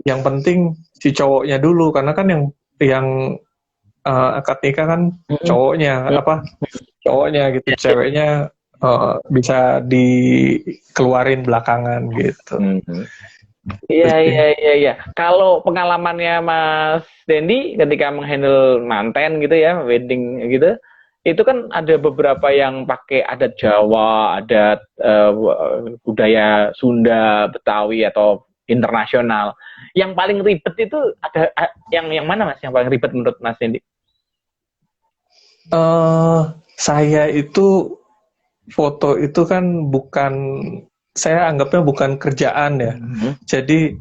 Yang penting si cowoknya dulu, karena kan yang akad nikah kan cowoknya cowoknya gitu, ceweknya bisa dikeluarin belakangan gitu.
Iya, iya, iya, iya. Kalau pengalamannya Mas Dendi ketika menghandle manten gitu ya, wedding gitu, itu kan ada beberapa yang pakai adat Jawa, adat budaya Sunda, Betawi atau internasional. Yang paling ribet itu ada yang mana Mas? Yang paling ribet menurut Mas Dendi?
Saya itu foto itu kan saya anggapnya bukan kerjaan ya. Jadi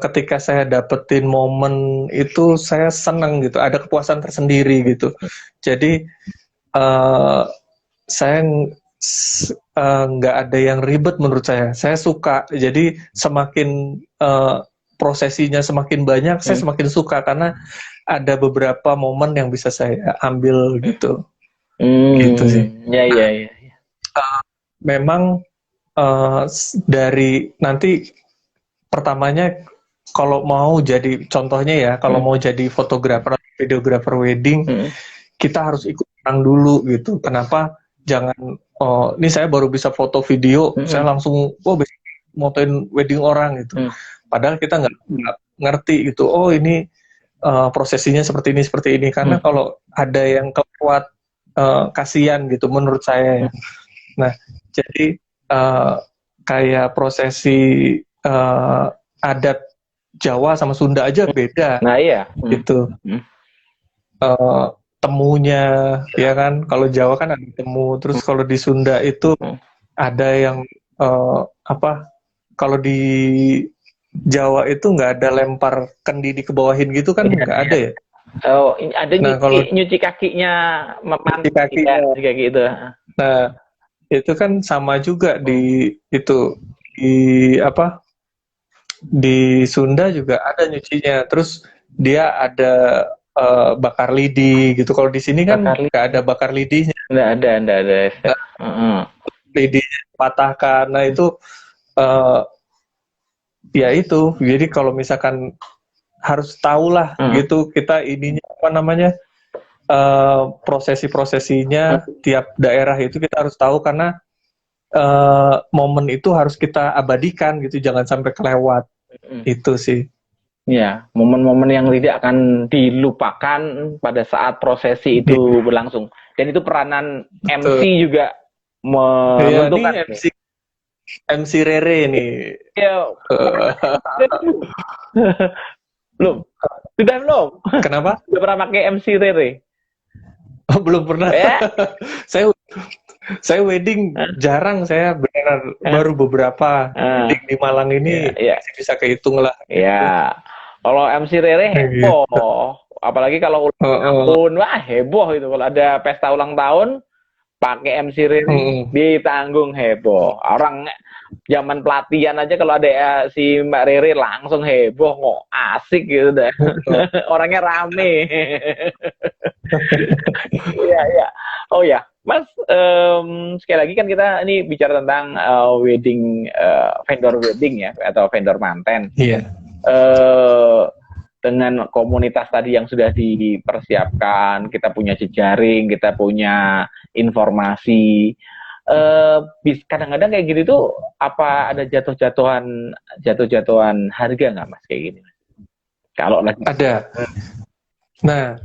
ketika saya dapetin momen itu saya senang gitu, ada kepuasan tersendiri gitu. Jadi saya nggak ada yang ribet menurut saya. Saya suka. Jadi semakin prosesinya semakin banyak, saya semakin suka karena ada beberapa momen yang bisa saya ambil gitu. Gitu sih.
Ya, ya, ya.
Memang dari nanti pertamanya kalau mau jadi contohnya ya, kalau mau jadi fotografer atau videografer wedding, kita harus ikut orang dulu gitu. Kenapa? Jangan ini saya baru bisa foto video, saya langsung bisa motoin wedding orang gitu. Padahal kita nggak ngerti gitu. Oh ini prosesinya seperti ini. Karena kalau ada yang kelewat kasihan gitu menurut saya ya. Nah, jadi kayak prosesi adat Jawa sama Sunda aja beda.
Nah, iya.
Gitu. Temunya ya kan, kalau Jawa kan ada temu, terus kalau di Sunda itu ada yang kalau di Jawa itu nggak ada lempar kendi dikebawahin gitu kan, nggak ada ya.
Oh, ada nyuci kakinya,
nyuci kakinya
kayak gitu.
Nah, itu kan sama juga di di Sunda juga ada nyucinya. Terus dia ada bakar lidi gitu. Kalau di sini kan nggak ada bakar lidinya.
Nggak ada.
Lidinya patahkan. Nah itu ya itu. Jadi kalau misalkan harus tahulah gitu kita ininya prosesi-prosesinya tiap daerah itu kita harus tahu karena momen itu harus kita abadikan gitu, jangan sampai kelewat. Itu sih.
Ya, momen-momen yang tidak akan dilupakan pada saat prosesi itu berlangsung. Dan itu peranan MC juga menentukan.
Ya, ini MC Rere nih.
Ya. Belum. Sudah belum?
Kenapa?
Sudah pernah pakai MC Rere?
Oh, belum pernah. Saya wedding jarang, saya benar baru beberapa wedding di Malang ini bisa kehitung lah.
Ya. Kalau MC Rere heboh, apalagi kalau ulang tahun, wah heboh itu. Kalau ada pesta ulang tahun, pakai MC Rere ditanggung heboh. Orang zaman pelatihan aja kalau ada si Mbak Rere langsung heboh, kok asik gitu deh. Orangnya rame. Iya, iya. Oh ya, Mas, sekali lagi kan kita ini bicara tentang wedding, vendor wedding ya, atau vendor manten.
Iya.
Dengan komunitas tadi yang sudah dipersiapkan, kita punya jejaring, kita punya informasi. Kadang-kadang kayak gitu tuh apa ada jatuh-jatuhan harga nggak Mas kayak gini? Kalau lagi
ada. Nah,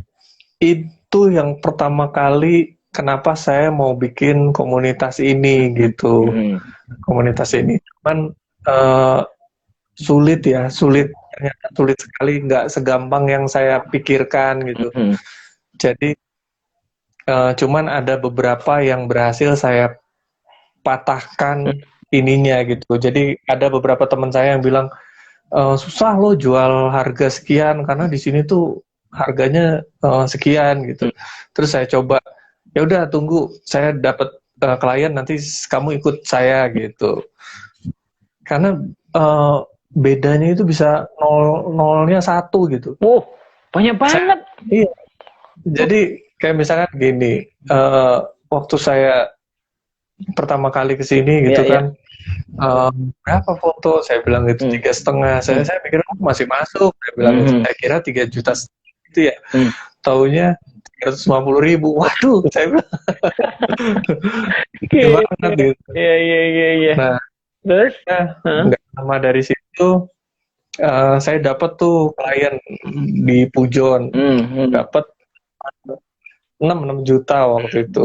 itu yang pertama kali kenapa saya mau bikin komunitas ini gitu. Komunitas ini cuman sulit ternyata sulit sekali, nggak segampang yang saya pikirkan gitu. Jadi cuman ada beberapa yang berhasil saya patahkan ininya gitu. Jadi ada beberapa teman saya yang bilang susah loh jual harga sekian karena di sini tuh harganya sekian gitu. Terus saya coba, ya udah tunggu saya dapat klien nanti kamu ikut saya gitu. Karena bedanya itu bisa nolnya 1 gitu.
Oh, banyak banget.
Iya. Jadi kayak misalkan gini, waktu saya pertama kali ke sini gitu kan, berapa foto? Saya bilang itu 3,5. Saya pikir masih masuk. Saya bilang itu, saya kira 3 juta itu ya. Taunya 350.000. Waduh, saya bilang. Banget gitu.
Iya.
Nah,
terus
nggak lama dari situ saya dapat tuh klien di Pujon, dapat 6 juta waktu itu.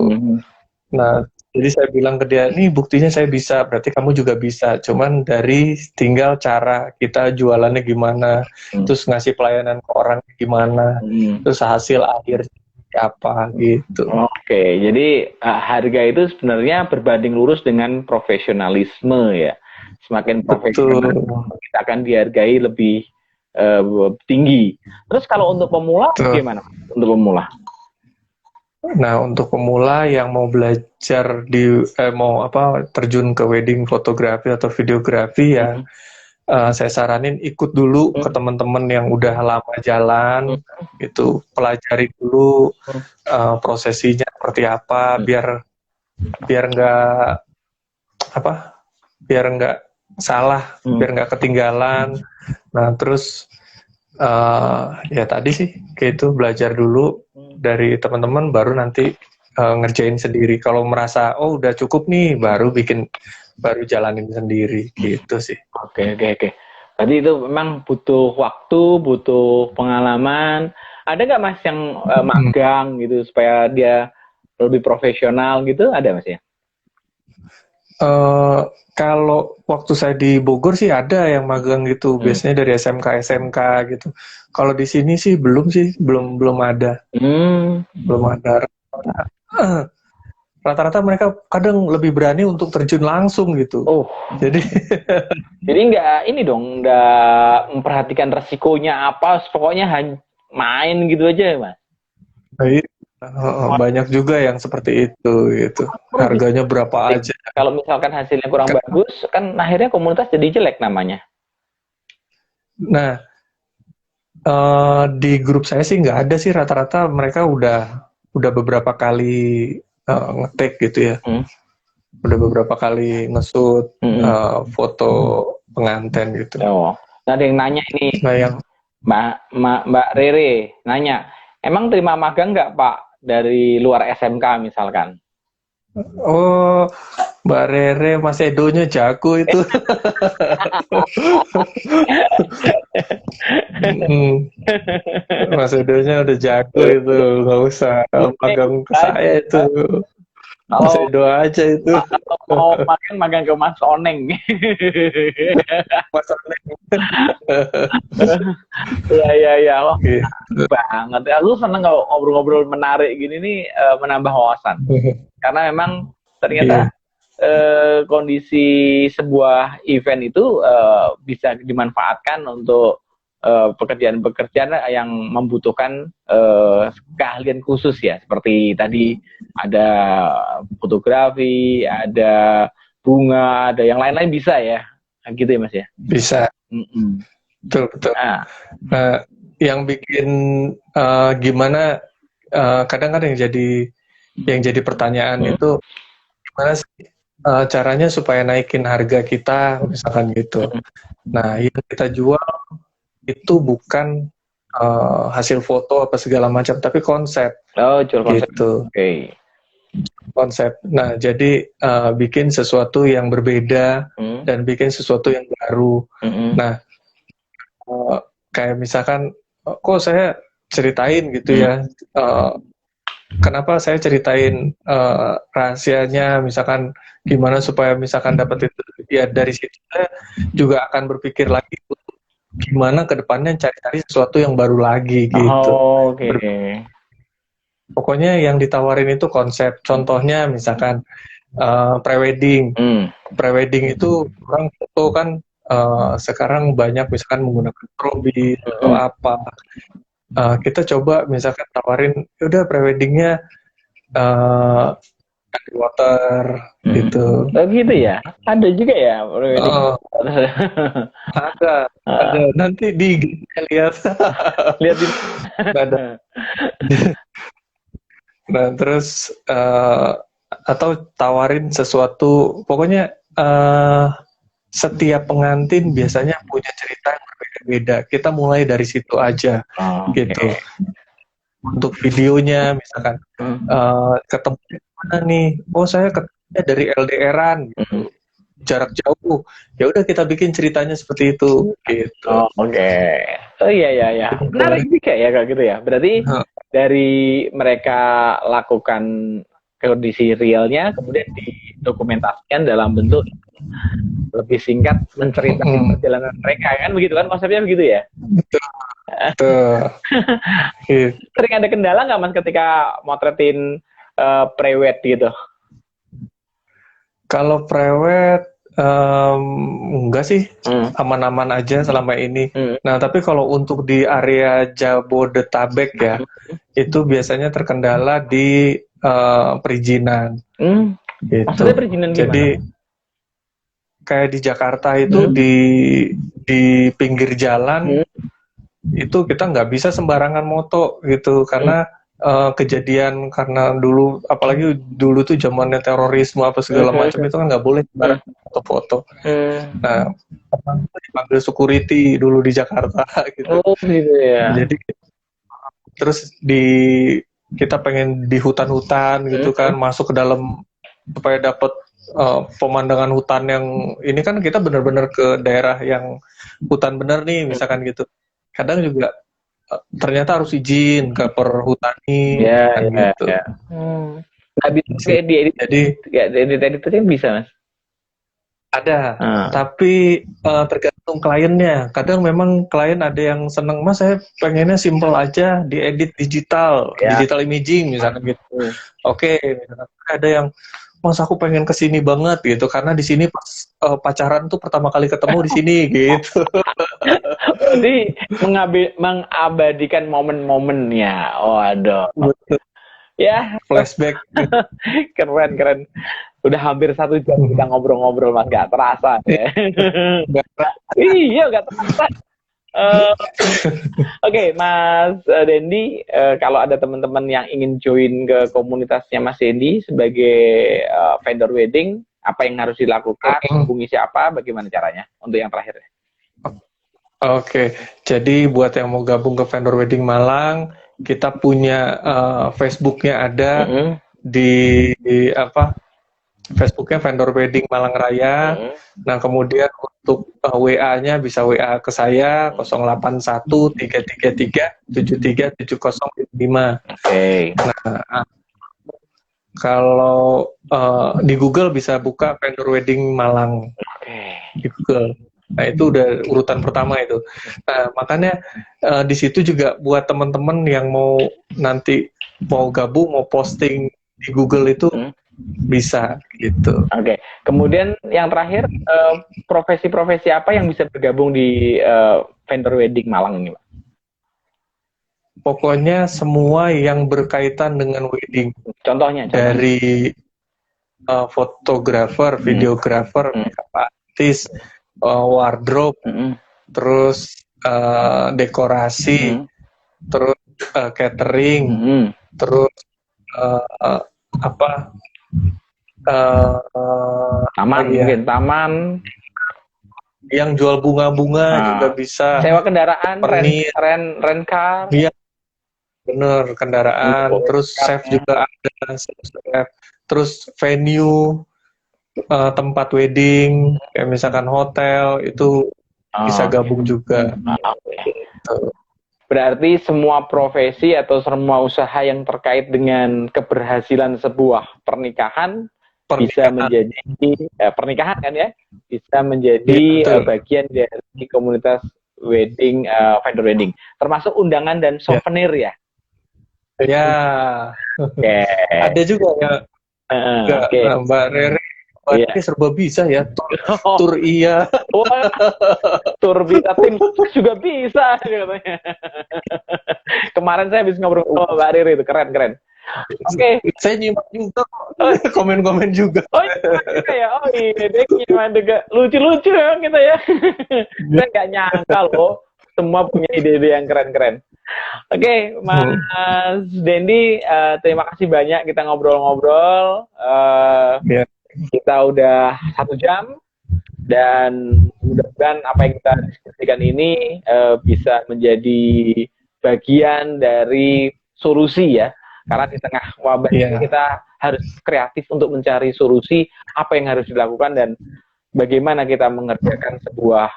Nah, jadi saya bilang ke dia, nih buktinya saya bisa, berarti kamu juga bisa. Cuman dari tinggal cara kita jualannya gimana, terus ngasih pelayanan ke orang gimana, terus hasil akhir apa gitu.
Oke, jadi harga itu sebenarnya berbanding lurus dengan profesionalisme ya. Semakin profesional kita akan dihargai lebih tinggi. Terus kalau untuk pemula gimana? Untuk pemula?
Nah, untuk pemula yang mau belajar mau terjun ke wedding fotografi atau videografi ya, saya saranin ikut dulu ke teman-teman yang udah lama jalan, gitu, pelajari dulu prosesinya seperti apa, biar nggak salah, biar nggak ketinggalan. Nah, terus ya tadi sih kayak itu, belajar dulu dari teman-teman, baru nanti ngerjain sendiri. Kalau merasa udah cukup nih, baru jalanin sendiri gitu sih.
Oke. Tadi itu memang butuh waktu, butuh pengalaman. Ada nggak Mas yang magang gitu supaya dia lebih profesional gitu? Ada Mas ya?
Kalau waktu saya di Bogor sih ada yang magang gitu, biasanya dari SMK gitu. Kalau di sini sih belum ada. Belum ada. Rata-rata mereka kadang lebih berani untuk terjun langsung gitu. Jadi
nggak memperhatikan resikonya apa, pokoknya main gitu aja Mas.
Banyak juga yang seperti itu gitu. Harganya berapa aja.
Kalau misalkan hasilnya kurang bagus, kan akhirnya komunitas jadi jelek namanya.
Nah, di grup saya sih nggak ada sih, rata-rata mereka udah beberapa kali nge-take gitu ya. Udah beberapa kali nge-shoot foto pengantin gitu.
Ada yang nanya ini.
Nah, yang
Mbak Rere nanya, emang terima magang nggak Pak dari luar SMK misalkan?
Oh, Mbak Rere, Mas Edonya jago itu. Mas Edonya udah jago itu, nggak usah magang ke saya itu. Mas Edo aja itu.
Kalau mau magang ke Mas Oneng.
Mas Oneng.
Iya. Banget. Aku seneng kalau ngobrol-ngobrol menarik gini nih, menambah wawasan. Karena memang ternyata kondisi sebuah event itu bisa dimanfaatkan untuk pekerjaan-pekerjaan yang membutuhkan keahlian khusus ya, seperti tadi ada fotografi, ada bunga, ada yang lain-lain bisa ya, gitu ya Mas ya?
Bisa. Betul. Nah, yang bikin gimana kadang-kadang yang jadi pertanyaan itu gimana sih caranya supaya naikin harga kita misalkan gitu. Nah, yang kita jual itu bukan hasil foto apa segala macam, tapi konsep.
Jual konsep.
Gitu. Konsep. Nah, jadi bikin sesuatu yang berbeda dan bikin sesuatu yang baru. Nah, kayak misalkan kok saya ceritain gitu ya, kenapa saya ceritain rahasianya, misalkan gimana supaya misalkan dapat itu, ya dari situ saya juga akan berpikir lagi gimana ke depannya cari-cari sesuatu yang baru lagi gitu.
Oke.
Pokoknya yang ditawarin itu konsep. Contohnya misalkan prewedding. Prewedding itu orang foto kan sekarang banyak misalkan menggunakan Probi atau apa. Kita coba misalkan tawarin, udah preweddingnya water gitu.
Oh gitu ya? Ada juga ya prewedding?
Ada. Nanti lihat.
Lihat di.
Ada. Nah terus atau tawarin sesuatu, pokoknya setiap pengantin biasanya punya cerita yang berbeda-beda. Kita mulai dari situ aja, gitu. Untuk videonya misalkan ketemu mana nih? Oh saya ketemunya dari LDRan, gitu. Jarak jauh. Ya udah kita bikin ceritanya seperti itu, gitu.
Oke. Oh iya. Menarik juga ya kayak gitu ya. Berarti dari mereka lakukan kondisi realnya, kemudian didokumentasikan dalam bentuk lebih singkat menceritakan perjalanan mereka, kan begitu kan konsepnya begitu ya?
Betul.
Sering ada kendala nggak Mas ketika motretin prewed gitu?
Kalau prewed enggak sih, aman-aman aja selama ini. Nah tapi kalau untuk di area Jabodetabek ya, itu biasanya terkendala di perizinan. Gitu.
Maksudnya perizinan gimana?
Jadi kayak di Jakarta itu di pinggir jalan itu kita nggak bisa sembarangan moto gitu, karena kejadian, karena dulu apalagi dulu tuh zamannya terorisme apa segala macam itu kan nggak boleh sembarangan foto-foto. Nah dipanggil security dulu di Jakarta gitu.
Oh gitu ya.
Jadi terus kita pengen di hutan-hutan gitu kan, masuk ke dalam supaya dapat pemandangan hutan yang ini kan, kita benar-benar ke daerah yang hutan bener nih misalkan gitu. Kadang juga ternyata harus izin ke perhutani gitu.
Nggak bisa kayak diedit, jadi edit bisa Mas?
Ada, tapi tergantung kliennya. Kadang memang klien ada yang seneng, Mas saya pengennya simple aja, diedit digital imaging misalkan gitu. Oke, ada yang Mas aku pengen kesini banget gitu, karena di sini pas pacaran tuh pertama kali ketemu di sini gitu.
Jadi mengabadikan momen-momennya. Waduh.
Betul.
Ya.
Flashback.
Keren. Udah hampir 1 jam kita ngobrol-ngobrol Mas, nggak terasa ya. Iya nggak terasa. Oke, Mas Dendi, kalau ada teman-teman yang ingin join ke komunitasnya Mas Dendi sebagai vendor wedding, apa yang harus dilakukan? Hubungi siapa? Bagaimana caranya? Untuk yang terakhir.
Oke, jadi buat yang mau gabung ke vendor wedding Malang, kita punya Facebooknya ada di apa? Facebooknya vendor wedding Malang Raya. Nah kemudian untuk WA-nya bisa WA ke saya 081333737075. Nah kalau di Google bisa buka vendor wedding Malang di Google. Nah itu udah urutan pertama itu. Nah makanya di situ juga buat teman-teman yang mau nanti mau gabung, mau posting di Google itu bisa gitu.
Oke. Kemudian yang terakhir, profesi-profesi apa yang bisa bergabung di vendor wedding Malang ini, Pak?
Pokoknya semua yang berkaitan dengan wedding.
Contohnya.
Dari fotografer, videografer, makeup artist, wardrobe, terus dekorasi, terus catering, terus
taman, mungkin taman
yang jual bunga-bunga juga bisa.
Sewa kendaraan, rent car.
Iya, bener, kendaraan. Terus chef juga ada, terus venue, tempat wedding, kayak misalkan hotel itu bisa gabung juga.
Berarti semua profesi atau semua usaha yang terkait dengan keberhasilan sebuah pernikahan bisa menjadi pernikahan kan ya, bisa menjadi bagian dari komunitas wedding, vendor wedding, termasuk undangan dan souvenir ya.
Ya, ada juga ya. Mbak Rere, ini serba bisa ya. Tur iya.
Tur bisa, tim juga bisa katanya. Kemarin saya habis ngobrol sama Mbak Riri, itu keren. Oke.
Saya nyimak juga, komen-komen juga.
Oh iya, oh iya, gimana juga lucu-lucu ya kita ya. Saya nggak nyangka loh, semua punya ide-ide yang keren-keren. Oke, Mas Dendi, terima kasih banyak kita ngobrol-ngobrol. Kita udah 1 jam dan mudah-mudahan apa yang kita diskusikan ini bisa menjadi bagian dari solusi ya. Karena di tengah wabah ini kita harus kreatif untuk mencari solusi apa yang harus dilakukan dan bagaimana kita mengerjakan sebuah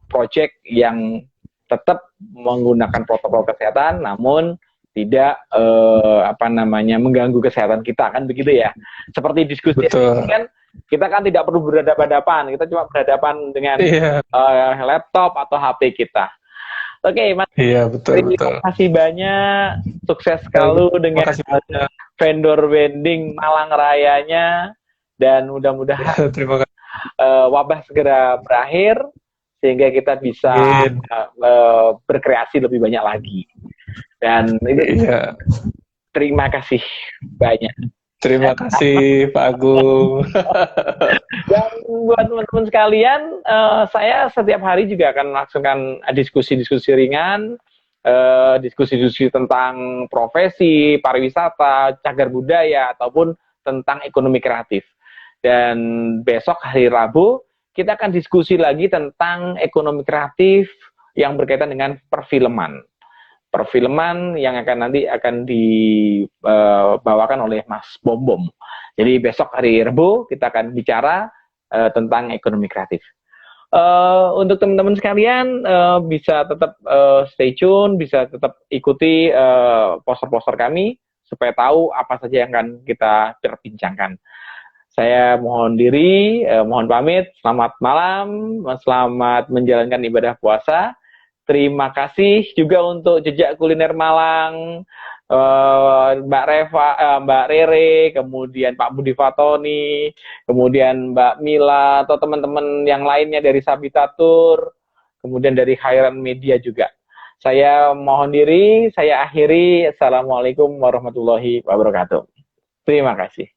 project yang tetap menggunakan protokol kesehatan namun tidak mengganggu kesehatan kita, kan begitu ya. Seperti diskusi ini kan kita kan tidak perlu berhadapan-hadapan, kita cuma berhadapan dengan laptop atau HP kita. Oke, Mas.
Iya, betul.
Terima kasih banyak. Sukses sekali dengan vendor wedding Malang Rayanya dan mudah-mudahan wabah segera berakhir sehingga kita bisa berkreasi lebih banyak lagi. Dan terima kasih banyak.
Terima kasih Pak Agung.
Dan buat teman-teman sekalian, saya setiap hari juga akan melaksanakan diskusi-diskusi ringan, diskusi-diskusi tentang profesi, pariwisata, cagar budaya, ataupun tentang ekonomi kreatif. Dan besok hari Rabu, kita akan diskusi lagi tentang ekonomi kreatif yang berkaitan dengan perfilman. Perfilman yang nanti akan dibawakan oleh Mas Bom. Jadi besok hari Rabu kita akan bicara tentang ekonomi kreatif. Untuk teman-teman sekalian bisa tetap stay tune, bisa tetap ikuti poster-poster kami supaya tahu apa saja yang akan kita perbincangkan. Saya mohon diri, mohon pamit. Selamat malam, selamat menjalankan ibadah puasa. Terima kasih juga untuk Jejak Kuliner Malang, Mbak Reva, Mbak Rere, kemudian Pak Budi Fatoni, kemudian Mbak Mila, atau teman-teman yang lainnya dari Sabitatur, kemudian dari Khairan Media juga. Saya mohon diri, saya akhiri. Assalamualaikum warahmatullahi wabarakatuh. Terima kasih.